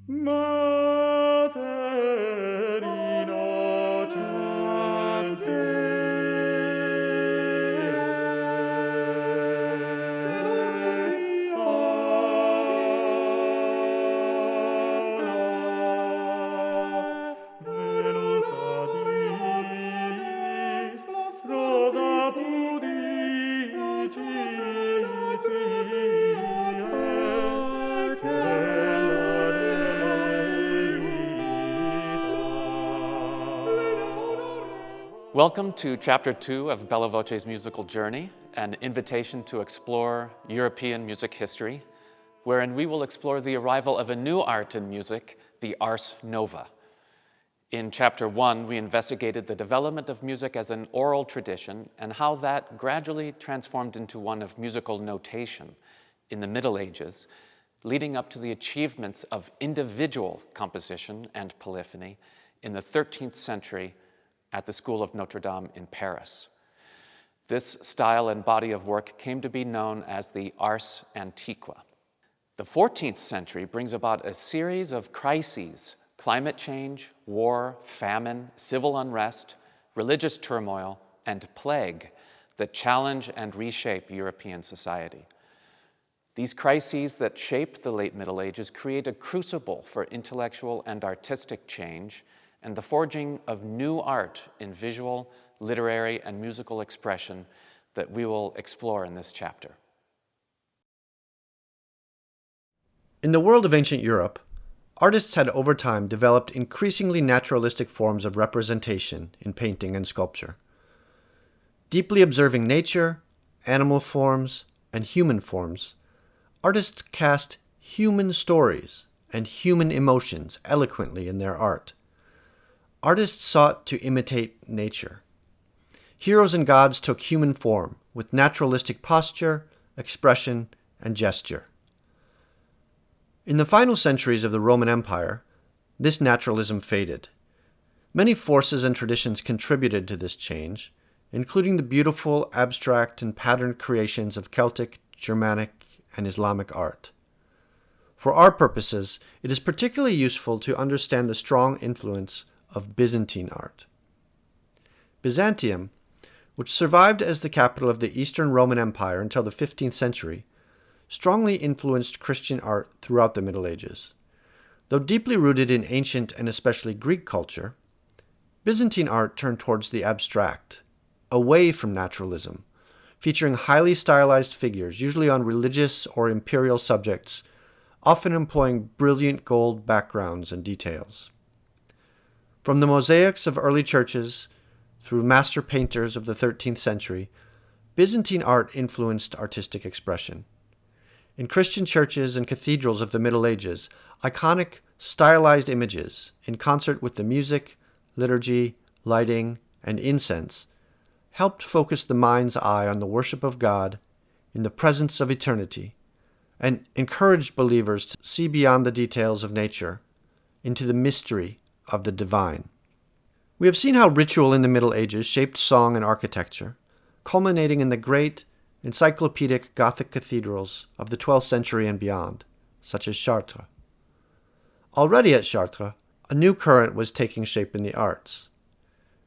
Mater innocente Venus adilis rosa pudici Welcome to Chapter 2 of Bella Voce's musical journey, an invitation to explore European music history, wherein we will explore the arrival of a new art in music, the ars nova. In Chapter 1, we investigated the development of music as an oral tradition and how that gradually transformed into one of musical notation in the Middle Ages, leading up to the achievements of individual composition and polyphony in the 13th century at the School of Notre Dame in Paris. This style and body of work came to be known as the ars antiqua. The 14th century brings about a series of crises: climate change, war, famine, civil unrest, religious turmoil, and plague that challenge and reshape European society. These crises that shape the late Middle Ages create a crucible for intellectual and artistic change and the forging of new art in visual, literary, and musical expression that we will explore in this chapter. In the world of ancient Europe, artists had over time developed increasingly naturalistic forms of representation in painting and sculpture. Deeply observing nature, animal forms, and human forms, artists cast human stories and human emotions eloquently in their art. Artists sought to imitate nature. Heroes and gods took human form with naturalistic posture, expression, and gesture. In the final centuries of the Roman Empire, this naturalism faded. Many forces and traditions contributed to this change, including the beautiful, abstract, and patterned creations of Celtic, Germanic, and Islamic art. For our purposes, it is particularly useful to understand the strong influence of Byzantine art. Byzantium, which survived as the capital of the Eastern Roman Empire until the 15th century, strongly influenced Christian art throughout the Middle Ages. Though deeply rooted in ancient and especially Greek culture, Byzantine art turned towards the abstract, away from naturalism, featuring highly stylized figures, usually on religious or imperial subjects, often employing brilliant gold backgrounds and details. From the mosaics of early churches through master painters of the 13th century, Byzantine art influenced artistic expression. In Christian churches and cathedrals of the Middle Ages, iconic, stylized images, in concert with the music, liturgy, lighting, and incense, helped focus the mind's eye on the worship of God in the presence of eternity, and encouraged believers to see beyond the details of nature into the mystery of the divine. We have seen how ritual in the Middle Ages shaped song and architecture, culminating in the great, encyclopedic Gothic cathedrals of the 12th century and beyond, such as Chartres. Already at Chartres, a new current was taking shape in the arts.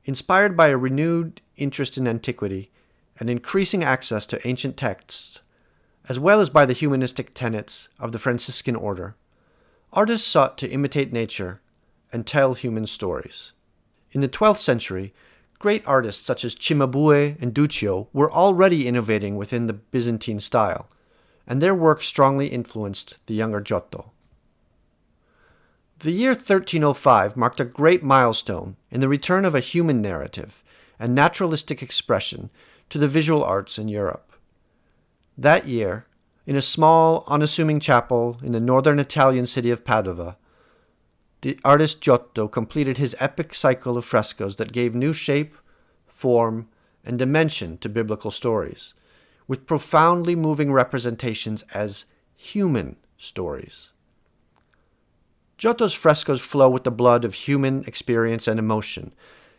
Inspired by a renewed interest in antiquity and increasing access to ancient texts, as well as by the humanistic tenets of the Franciscan order, artists sought to imitate nature and tell human stories. In the 12th century, great artists such as Cimabue and Duccio were already innovating within the Byzantine style, and their work strongly influenced the younger Giotto. The year 1305 marked a great milestone in the return of a human narrative and naturalistic expression to the visual arts in Europe. That year, in a small, unassuming chapel in the northern Italian city of Padua, the artist Giotto completed his epic cycle of frescoes that gave new shape, form, and dimension to biblical stories, with profoundly moving representations as human stories. Giotto's frescoes flow with the blood of human experience and emotion.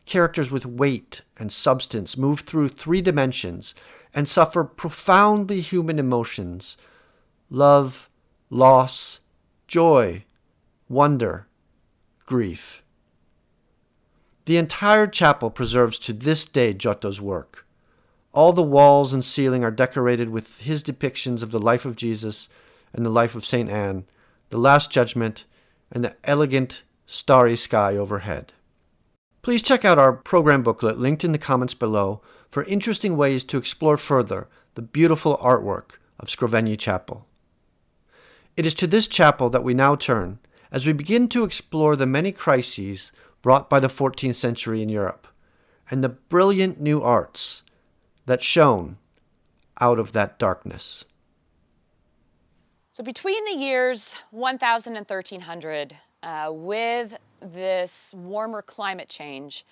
Characters with weight and substance move through 3 dimensions and suffer profoundly human emotions: love, loss, joy, wonder, grief. The entire chapel preserves to this day Giotto's work. All the walls and ceiling are decorated with his depictions of the life of Jesus and the life of St. Anne, the Last Judgment, and the elegant, starry sky overhead. Please check out our program booklet linked in the comments below for interesting ways to explore further the beautiful artwork of Scrovegni Chapel. It is to this chapel that we now turn as we begin to explore the many crises brought by the 14th century in Europe and the brilliant new arts that shone out of that darkness. So between the years 1000 and 1300, with this warmer climate change,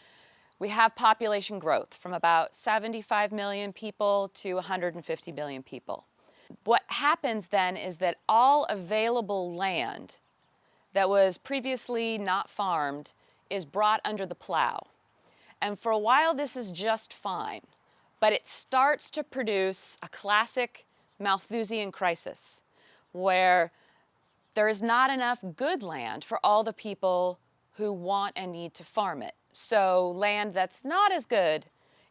we have population growth from about 75 million people to 150 million people. What happens then is that all available land that was previously not farmed is brought under the plow. And for a while this is just fine, but it starts to produce a classic Malthusian crisis where there is not enough good land for all the people who want and need to farm it. So land that's not as good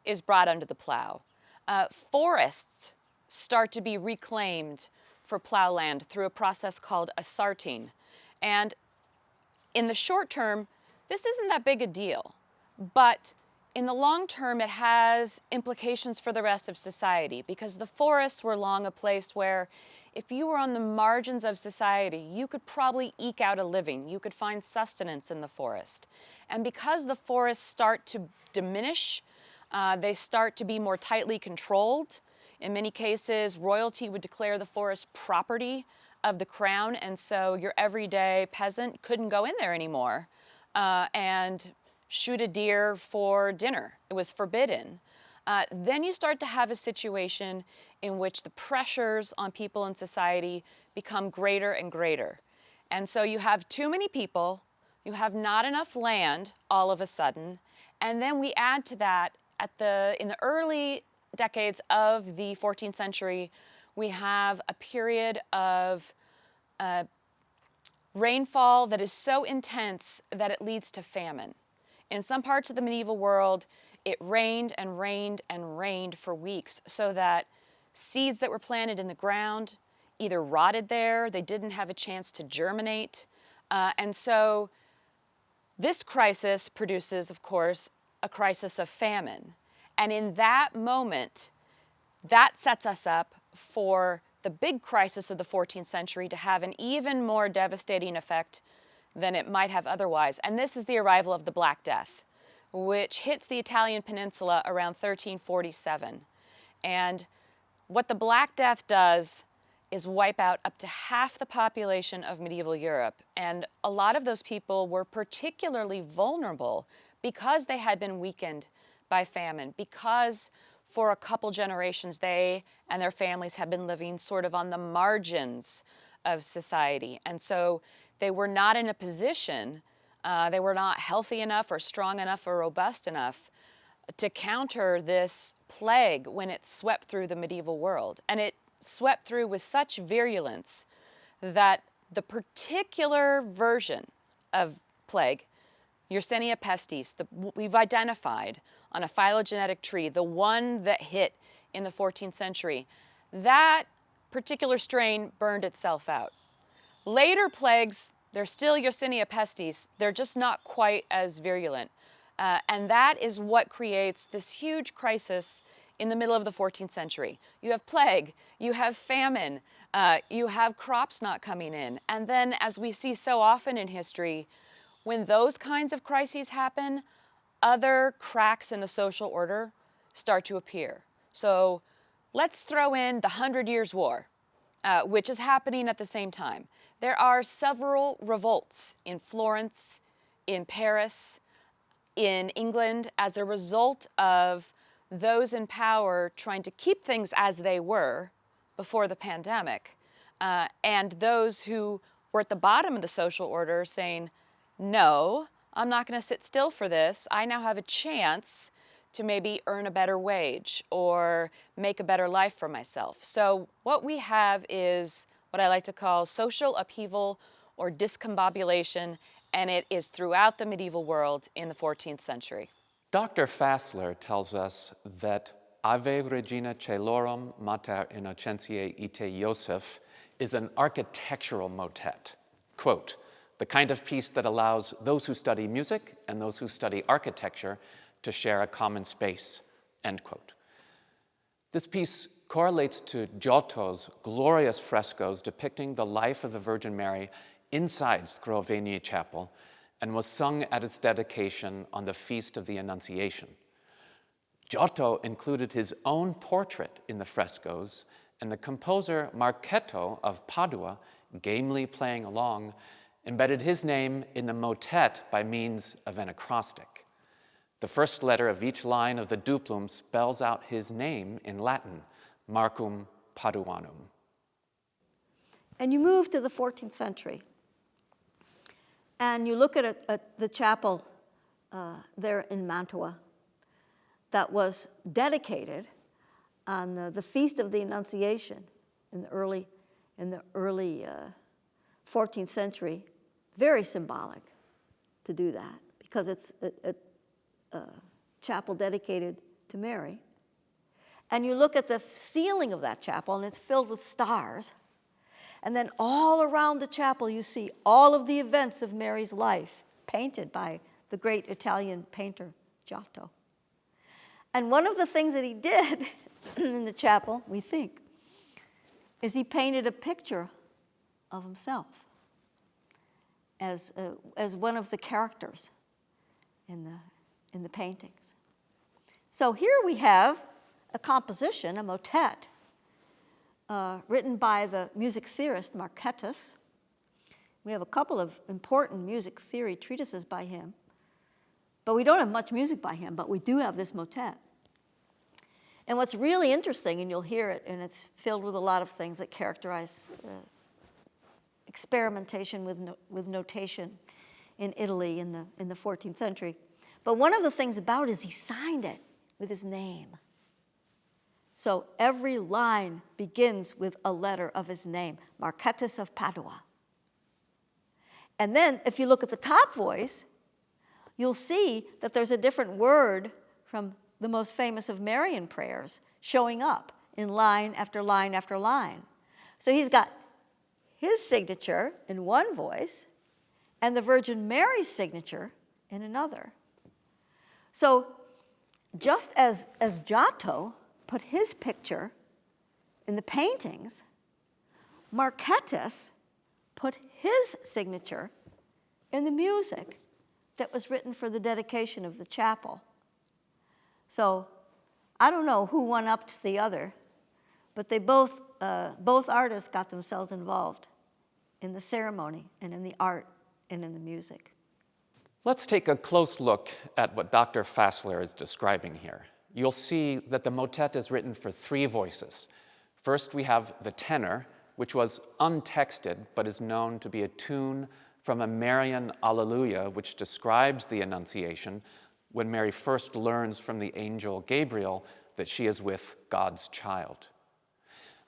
is brought under the plow. Forests start to be reclaimed for plowland through a process called assarting. And in the short term, this isn't that big a deal, but in the long term, it has implications for the rest of society because the forests were long a place where if you were on the margins of society, you could probably eke out a living. You could find sustenance in the forest. And because the forests start to diminish, they start to be more tightly controlled. In many cases, royalty would declare the forest property of the crown, and so your everyday peasant couldn't go in there anymore and shoot a deer for dinner. It was forbidden. Then you start to have a situation in which the pressures on people in society become greater and greater. And so you have too many people, you have not enough land all of a sudden, and then we add to that in the early decades of the 14th century, we have a period of rainfall that is so intense that it leads to famine. In some parts of the medieval world, it rained and rained and rained for weeks so that seeds that were planted in the ground either rotted there, they didn't have a chance to germinate. And so this crisis produces, of course, a crisis of famine. And in that moment, that sets us up for the big crisis of the 14th century to have an even more devastating effect than it might have otherwise. And this is the arrival of the Black Death, which hits the Italian peninsula around 1347. And what the Black Death does is wipe out up to half the population of medieval Europe. And a lot of those people were particularly vulnerable because they had been weakened by famine, because for a couple generations they and their families had been living sort of on the margins of society. And so they were not in a position, they were not healthy enough or strong enough or robust enough to counter this plague when it swept through the medieval world. And it swept through with such virulence that the particular version of plague, Yersinia pestis, we've identified on a phylogenetic tree, the one that hit in the 14th century, that particular strain burned itself out. Later plagues, they're still Yersinia pestis, they're just not quite as virulent. And that is what creates this huge crisis in the middle of the 14th century. You have plague, you have famine, you have crops not coming in. And then, as we see so often in history, when those kinds of crises happen, other cracks in the social order start to appear. So let's throw in the 100 Years' War, which is happening at the same time. There are several revolts in Florence, in Paris, in England as a result of those in power trying to keep things as they were before the pandemic, and those who were at the bottom of the social order saying, no, I'm not going to sit still for this. I now have a chance to maybe earn a better wage or make a better life for myself. So what we have is what I like to call social upheaval or discombobulation, and it is throughout the medieval world in the 14th century. Dr. Fassler tells us that Ave Regina Caelorum Mater Innocentiae ite Ioseph is an architectural motet. Quote, the kind of piece that allows those who study music and those who study architecture to share a common space, end quote. This piece correlates to Giotto's glorious frescoes depicting the life of the Virgin Mary inside Scrovegni Chapel and was sung at its dedication on the Feast of the Annunciation. Giotto included his own portrait in the frescoes, and the composer Marchetto of Padua, gamely playing along, embedded his name in the motet by means of an acrostic. The first letter of each line of the duplum spells out his name in Latin, Marcum Paduanum. And you move to the 14th century, and you look at the chapel there in Mantua that was dedicated on the Feast of the Annunciation in the early 14th century. Very symbolic to do that, because it's a chapel dedicated to Mary. And you look at the ceiling of that chapel, and it's filled with stars. And then all around the chapel, you see all of the events of Mary's life painted by the great Italian painter Giotto. And one of the things that he did in the chapel, we think, is he painted a picture of himself as one of the characters in the paintings. So here we have a composition, a motet, written by the music theorist Marchetto. We have a couple of important music theory treatises by him, but we don't have much music by him, but we do have this motet. And what's really interesting, and you'll hear it, and it's filled with a lot of things that characterize experimentation with notation in Italy in the 14th century. But one of the things about it is he signed it with his name. So every line begins with a letter of his name, Marchetto of Padua. And then if you look at the top voice, you'll see that there's a different word from the most famous of Marian prayers showing up in line after line after line. So he's got his signature in one voice and the Virgin Mary's signature in another. So just as Giotto put his picture in the paintings, Marchetto put his signature in the music that was written for the dedication of the chapel. So I don't know who one upped the other, but they both artists got themselves involved in the ceremony and in the art and in the music. Let's take a close look at what Dr. Fassler is describing here. You'll see that the motet is written for three voices. First, we have the tenor, which was untexted but is known to be a tune from a Marian Alleluia, which describes the Annunciation when Mary first learns from the angel Gabriel that she is with God's child.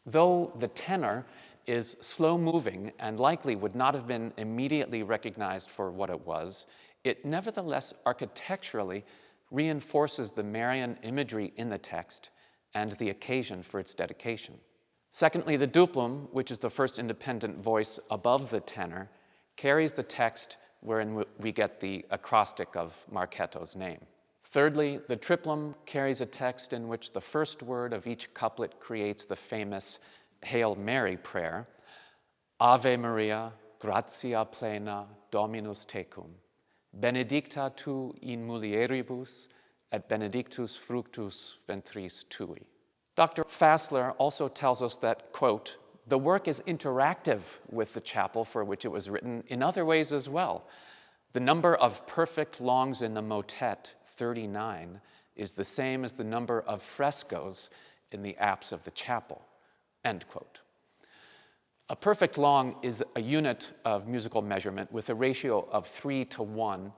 Though the tenor is slow-moving and likely would not have been immediately recognized for what it was, it nevertheless architecturally reinforces the Marian imagery in the text and the occasion for its dedication. Secondly, the duplum, which is the first independent voice above the tenor, carries the text wherein we get the acrostic of Marchetto's name. Thirdly, the triplum carries a text in which the first word of each couplet creates the famous Hail Mary prayer, Ave Maria, gratia plena, Dominus tecum, benedicta tu in mulieribus, et benedictus fructus ventris tui. Dr. Fassler also tells us that, quote, the work is interactive with the chapel for which it was written in other ways as well. The number of perfect longs in the motet, 39, is the same as the number of frescoes in the apse of the chapel, end quote. A perfect long is a unit of musical measurement with a ratio of 3:1,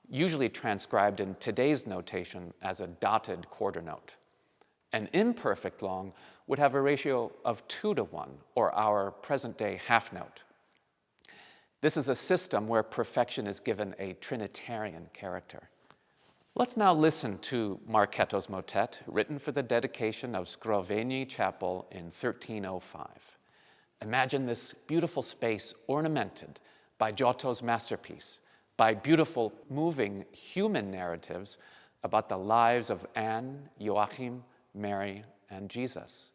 usually transcribed in today's notation as a dotted quarter note. An imperfect long would have a ratio of 2:1, or our present-day half note. This is a system where perfection is given a Trinitarian character. Let's now listen to Marchetto's motet, written for the dedication of Scrovegni Chapel in 1305. Imagine this beautiful space ornamented by Giotto's masterpiece, by beautiful, moving human narratives about the lives of Anne, Joachim, Mary, and Jesus.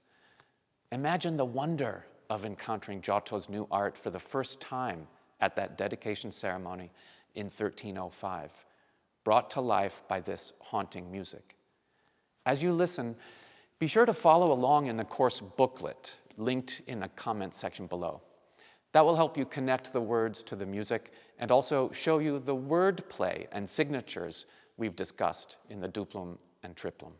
Imagine the wonder of encountering Giotto's new art for the first time at that dedication ceremony in 1305, brought to life by this haunting music. As you listen, be sure to follow along in the course booklet, linked in the comment section below. That will help you connect the words to the music and also show you the wordplay and signatures we've discussed in the duplum and triplum.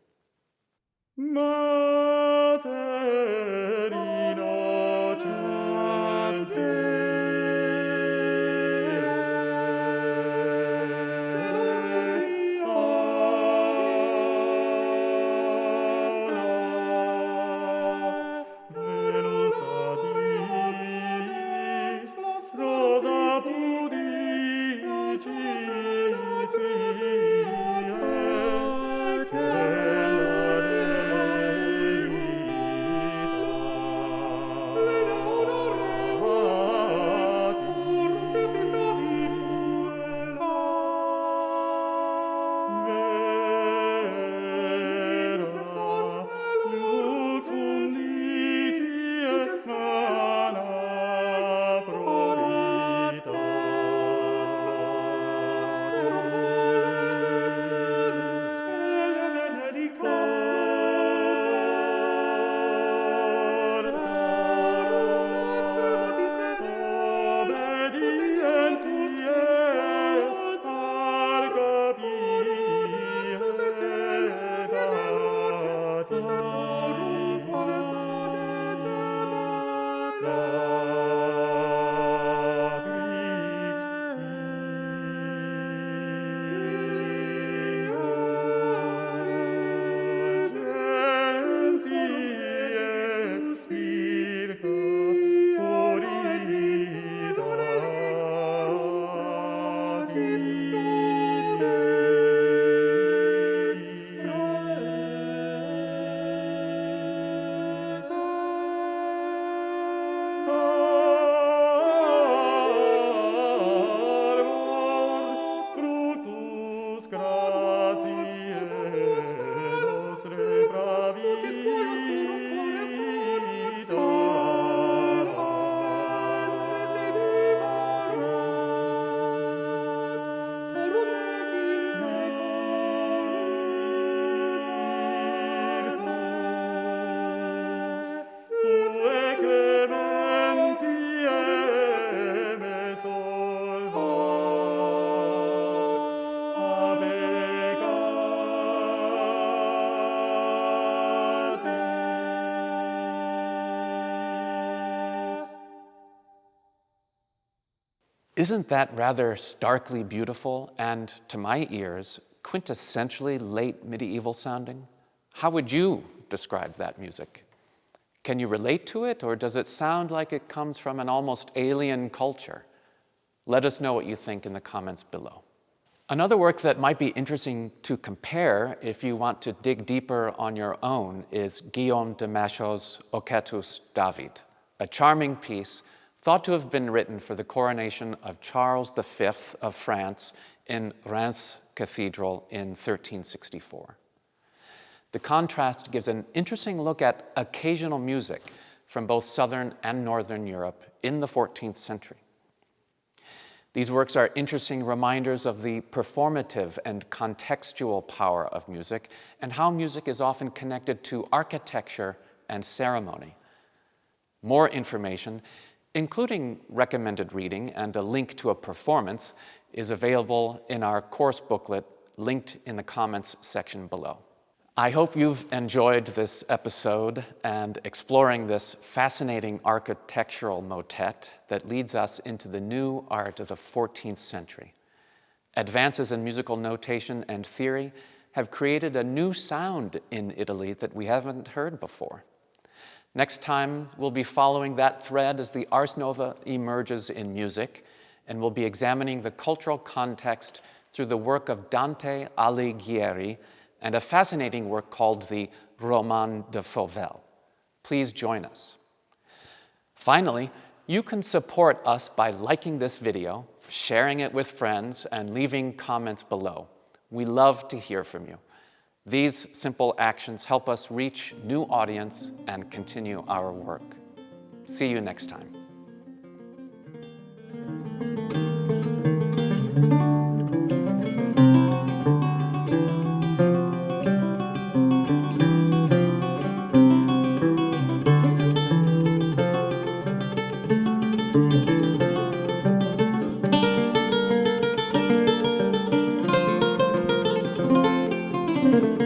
Isn't that rather starkly beautiful and, to my ears, quintessentially late medieval sounding? How would you describe that music? Can you relate to it, or does it sound like it comes from an almost alien culture? Let us know what you think in the comments below. Another work that might be interesting to compare if you want to dig deeper on your own is Guillaume de Machaut's Okatus David, a charming piece thought to have been written for the coronation of Charles V of France in Reims Cathedral in 1364. The contrast gives an interesting look at occasional music from both Southern and Northern Europe in the 14th century. These works are interesting reminders of the performative and contextual power of music and how music is often connected to architecture and ceremony. More information, including recommended reading and a link to a performance, is available in our course booklet linked in the comments section below. I hope you've enjoyed this episode and exploring this fascinating architectural motet that leads us into the new art of the 14th century. Advances in musical notation and theory have created a new sound in Italy that we haven't heard before. Next time, we'll be following that thread as the Ars Nova emerges in music and we'll be examining the cultural context through the work of Dante Alighieri and a fascinating work called the Roman de Fauvel. Please join us. Finally, you can support us by liking this video, sharing it with friends, and leaving comments below. We love to hear from you. These simple actions help us reach new audience and continue our work. See you next time. Thank you.